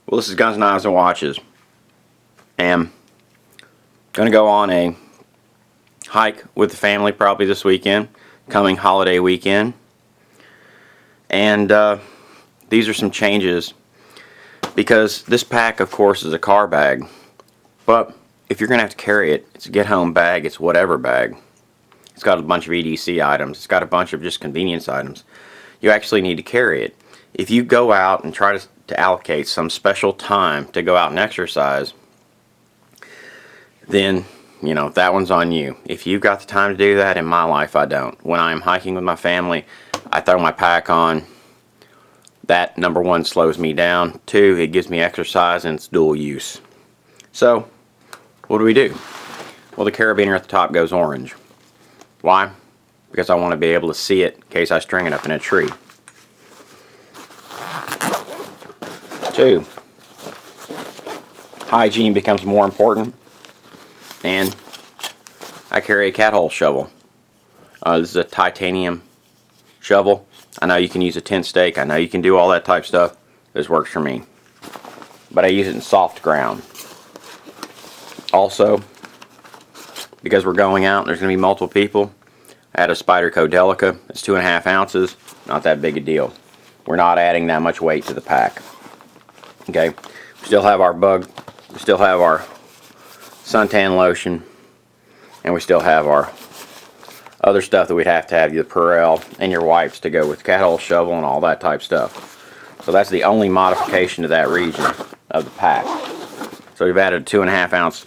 Well, this is Guns, Knives, and Watches. And going to go on a hike with the family probably this weekend, coming holiday weekend. And these are some changes because this pack, of course, is a car bag. But if you're going to have to carry it, it's a get-home bag, it's whatever bag. It's got a bunch of EDC items. It's got a bunch of just convenience items. You actually need to carry it. If you go out and try to allocate some special time to go out and exercise, then, you know, that one's on you. If you've got the time to do that, in my life, I don't. When I'm hiking with my family, I throw my pack on. That, number one, slows me down. Two, it gives me exercise and it's dual use. So, what do? Well, the carabiner at the top goes orange. Why? Because I want to be able to see it in case I string it up in a tree. Two, hygiene becomes more important, and I carry a cat hole shovel. This is a titanium shovel. I know you can use a tent stake. I know you can do all that type stuff. This works for me. But I use it in soft ground. Also, because we're going out and there's going to be multiple people, I had a Spyderco Delica. It's 2.5 ounces. Not that big a deal. We're not adding that much weight to the pack. Okay, we still have our bug, we still have our suntan lotion, and we still have our other stuff that we'd have to have, your Purell and your wipes to go with cat hole shovel and all that type stuff. So that's the only modification to that region of the pack. So we've added a 2.5 ounce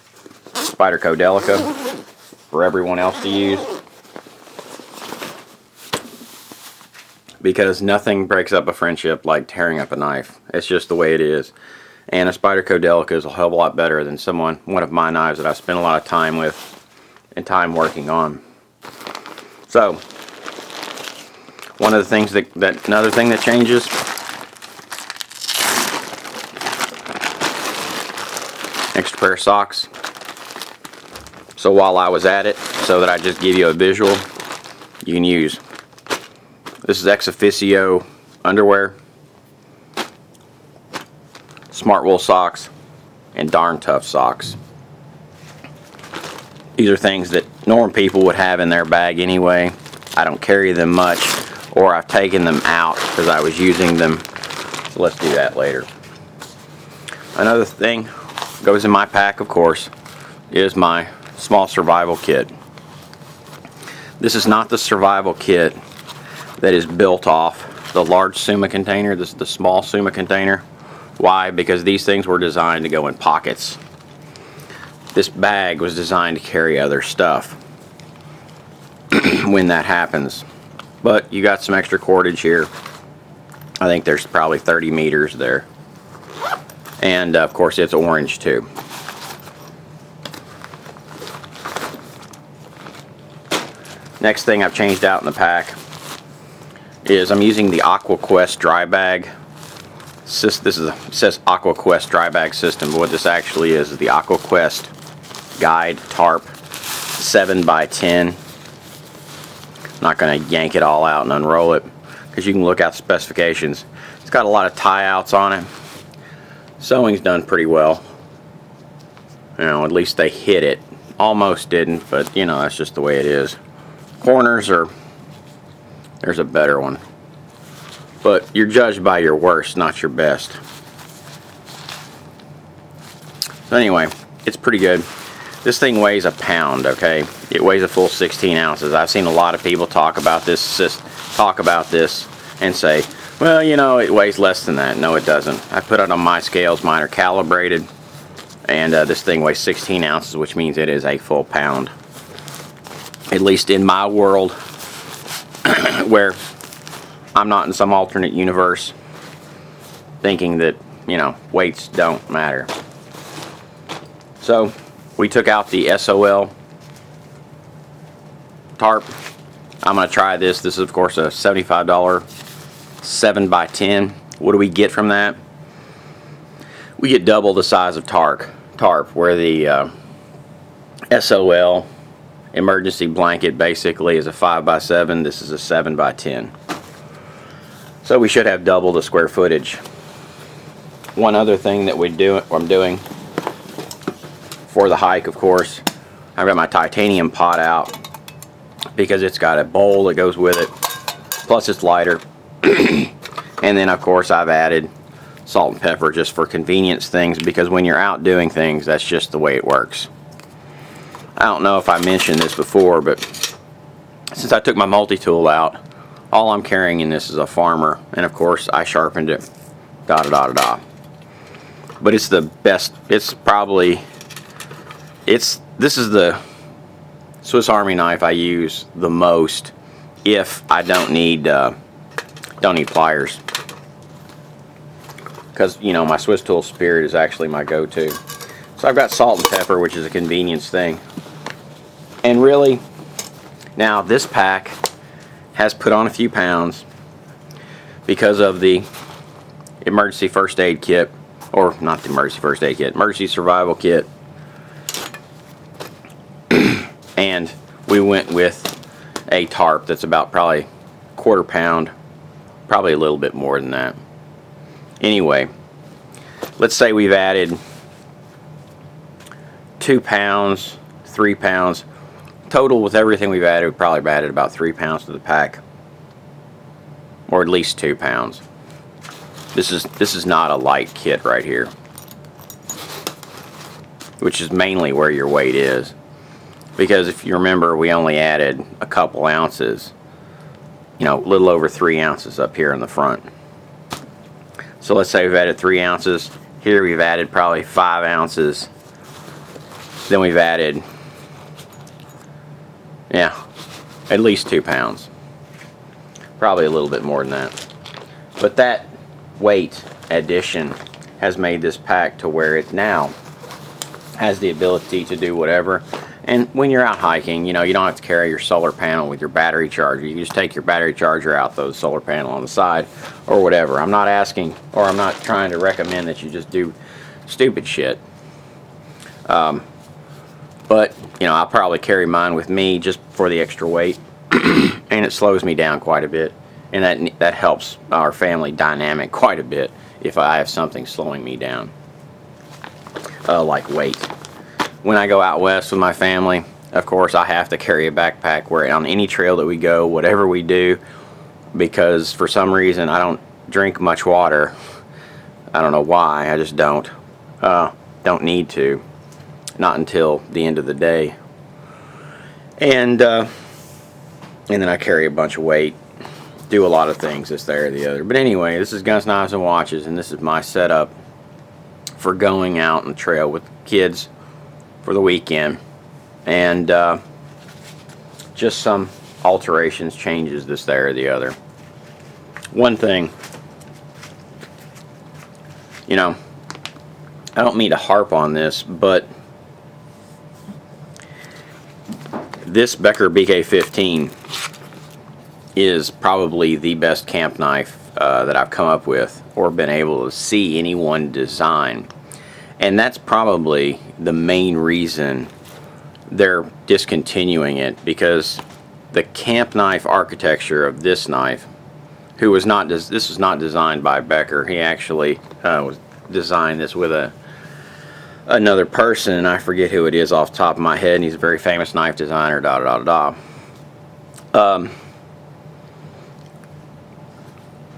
Spyderco Delica for everyone else to use, because nothing breaks up a friendship like tearing up a knife. It's just the way it is. And a Spyderco Delica is a hell of a lot better than one of my knives that I've spent a lot of time with and time working on. So, one of the things another thing that changes, extra pair of socks. So while I was at it, so that I just give you a visual, you can use, this is ex officio underwear, smart wool socks, and darn tough socks. These are things that normal people would have in their bag anyway. I don't carry them much, or I've taken them out because I was using them. So let's do that later. Another thing goes in my pack, of course, is my small survival kit. This is not the survival kit that is built off the large Suma container. This is the small Suma container. Why? Because these things were designed to go in pockets. This bag was designed to carry other stuff when that happens. But you got some extra cordage here. I think there's probably 30 meters there. And of course it's orange too. Next thing I've changed out in the pack is I'm using the AquaQuest dry bag. It says AquaQuest dry bag system, but what this actually is the AquaQuest Guide Tarp 7x10. I'm not going to yank it all out and unroll it because you can look at the specifications. It's got a lot of tie outs on it. Sewing's done pretty well. You know, at least they hit it. Almost didn't, but you know, that's just the way it is. Corners are, there's a better one. But you're judged by your worst, not your best. So anyway, it's pretty good. This thing weighs a pound, okay? It weighs a full 16 ounces. I've seen a lot of people talk about this and say, well, you know, it weighs less than that. No, it doesn't. I put it on my scales. Mine are calibrated. And this thing weighs 16 ounces, which means it is a full pound. At least in my world, where I'm not in some alternate universe thinking that, you know, weights don't matter. So, we took out the SOL tarp. I'm going to try this. This is, of course, a $75 7x10. What do we get from that? We get double the size of tarp, where the SOL emergency blanket basically is a 5x7. This is a 7x10. So we should have double the square footage. One other thing that I'm doing for the hike, of course, I've got my titanium pot out because it's got a bowl that goes with it, plus it's lighter. And then of course I've added salt and pepper just for convenience things, because when you're out doing things, that's just the way it works. I don't know if I mentioned this before, but since I took my multi-tool out, all I'm carrying in this is a farmer, and of course I sharpened it, da da da da da. But it's the best. This is the Swiss Army knife I use the most if I don't need pliers, because you know my Swiss Tool Spirit is actually my go-to. So I've got salt and pepper, which is a convenience thing. And really, now this pack has put on a few pounds because of the emergency first aid kit, or not the emergency first aid kit, emergency survival kit. And we went with a tarp that's about probably quarter pound, probably a little bit more than that. Anyway, let's say we've added 2 pounds, 3 pounds. Total with everything we've added, we've probably added about 3 pounds to the pack, or at least 2 pounds. This is not a light kit right here, which is mainly where your weight is, because if you remember, we only added a couple ounces, you know, a little over 3 ounces up here in the front. So let's say we've added 3 ounces. Here we've added probably 5 ounces. Then we've added, yeah, at least 2 pounds. Probably a little bit more than that. But that weight addition has made this pack to where it now has the ability to do whatever. And when you're out hiking, you know, you don't have to carry your solar panel with your battery charger. You just take your battery charger out, throw the solar panel on the side, or whatever. I'm not asking, or I'm not trying to recommend that you just do stupid shit. But, you know, I'll probably carry mine with me just for the extra weight. And it slows me down quite a bit. And that helps our family dynamic quite a bit if I have something slowing me down. Like weight. When I go out west with my family, of course I have to carry a backpack where on any trail that we go, whatever we do, because for some reason I don't drink much water. I don't know why, I just don't. Don't need to. Not until the end of the day. And then I carry a bunch of weight. Do a lot of things, this, there, or the other. But anyway, this is Guns, Knives, and Watches, and this is my setup for going out on the trail with kids for the weekend. And just some alterations, changes, this, there, or the other. One thing, you know, I don't mean to harp on this, but this Becker BK15 is probably the best camp knife that I've come up with or been able to see anyone design. And that's probably the main reason they're discontinuing it, because the camp knife architecture of this knife, this was not designed by Becker. He actually designed this with another person, and I forget who it is off the top of my head, and he's a very famous knife designer, da da da da.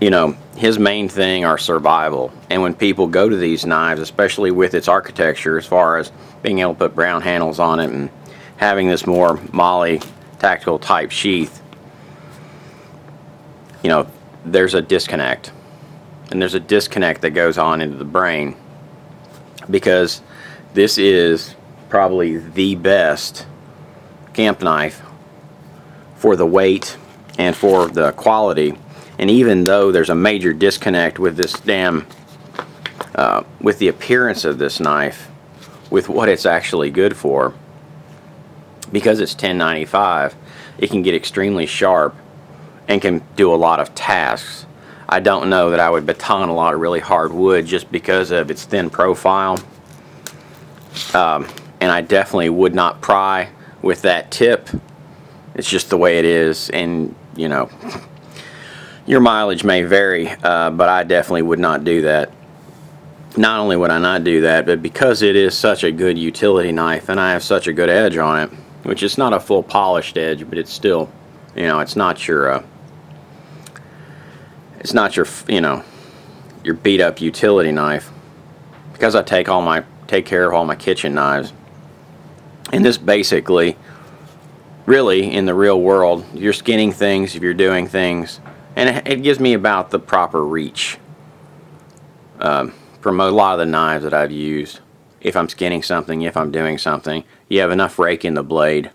You know, his main thing are survival, and when people go to these knives, especially with its architecture as far as being able to put brown handles on it and having this more MOLLE tactical type sheath, you know, there's a disconnect, and there's a disconnect that goes on into the brain, because this is probably the best camp knife for the weight and for the quality. And even though there's a major disconnect with this with the appearance of this knife, with what it's actually good for, because it's 1095, it can get extremely sharp and can do a lot of tasks. I don't know that I would baton a lot of really hard wood just because of its thin profile. And I definitely would not pry with that tip. It's just the way it is, and you know, your mileage may vary, but I definitely would not do that. not only would I not do that, but because it is such a good utility knife and I have such a good edge on it, which is not a full polished edge, but it's still, you know, it's not your you know, your beat up utility knife. Because I take care of all my kitchen knives, and this basically, really, in the real world, you're skinning things, if you're doing things, and it gives me about the proper reach from a lot of the knives that I've used. If I'm skinning something, if I'm doing something, you have enough rake in the blade,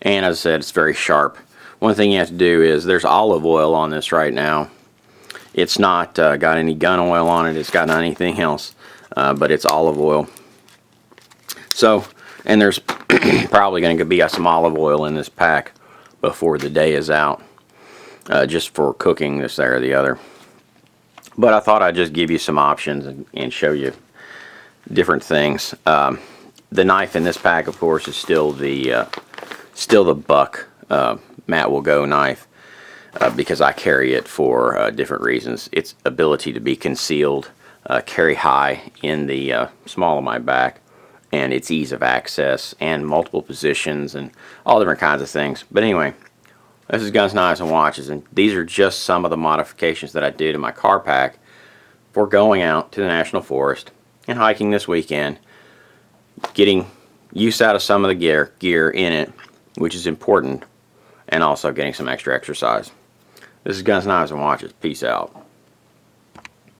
and as I said, it's very sharp. One thing you have to do is, there's olive oil on this right now. It's not got any gun oil on it, it's got anything else, but it's olive oil. So, and there's probably going to be some olive oil in this pack before the day is out, just for cooking this, there, or the other. But I thought I'd just give you some options and show you different things. The knife in this pack, of course, is still the Buck Matt Will Go knife, because I carry it for different reasons. Its ability to be concealed, carry high in the small of my back, and its ease of access and multiple positions and all different kinds of things. But anyway, this is Guns, Knives, and Watches, and these are just some of the modifications that I did in my car pack for going out to the National Forest and hiking this weekend, getting use out of some of the gear in it, which is important, and also getting some extra exercise. This is Guns, Knives, and Watches. Peace out.